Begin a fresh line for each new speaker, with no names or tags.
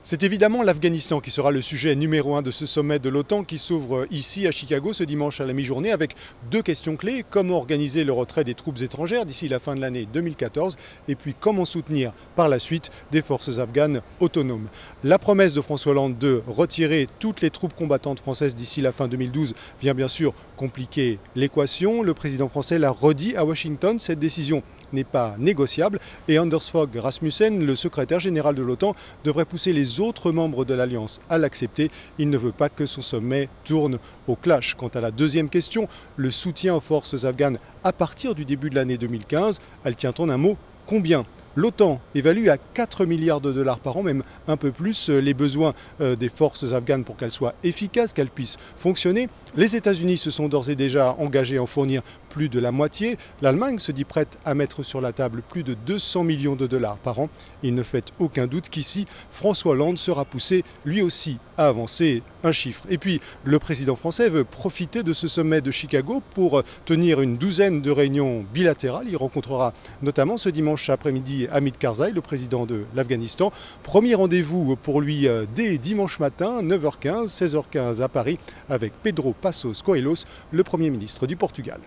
C'est évidemment l'Afghanistan qui sera le sujet numéro 1 de ce sommet de l'OTAN qui s'ouvre ici à Chicago ce dimanche à la mi-journée avec deux questions clés. Comment organiser le retrait des troupes étrangères d'ici la fin de l'année 2014 et puis comment soutenir par la suite des forces afghanes autonomes. La promesse de François Hollande de retirer toutes les troupes combattantes françaises d'ici la fin 2012 vient bien sûr compliquer l'équation. Le président français l'a redit à Washington, cette décision n'est pas négociable et Anders Fogh Rasmussen, le secrétaire général de l'OTAN, devrait pousser les autres membres de l'Alliance à l'accepter. Il ne veut pas que son sommet tourne au clash. Quant à la deuxième question, le soutien aux forces afghanes à partir du début de l'année 2015, elle tient en un mot, combien ? L'OTAN évalue à 4 milliards de dollars par an, même un peu plus, les besoins des forces afghanes pour qu'elles soient efficaces, qu'elles puissent fonctionner. Les États-Unis se sont d'ores et déjà engagés à en fournir plus de la moitié. L'Allemagne se dit prête à mettre sur la table plus de 200 millions de dollars par an. Il ne fait aucun doute qu'ici, François Hollande sera poussé lui aussi à avancer un chiffre. Et puis, le président français veut profiter de ce sommet de Chicago pour tenir une douzaine de réunions bilatérales. Il rencontrera notamment ce dimanche après-midi Hamid Karzai, le président de l'Afghanistan. Premier rendez-vous pour lui dès dimanche matin, 9h15, 16h15 à Paris, avec Pedro Passos Coelho, le Premier ministre du Portugal.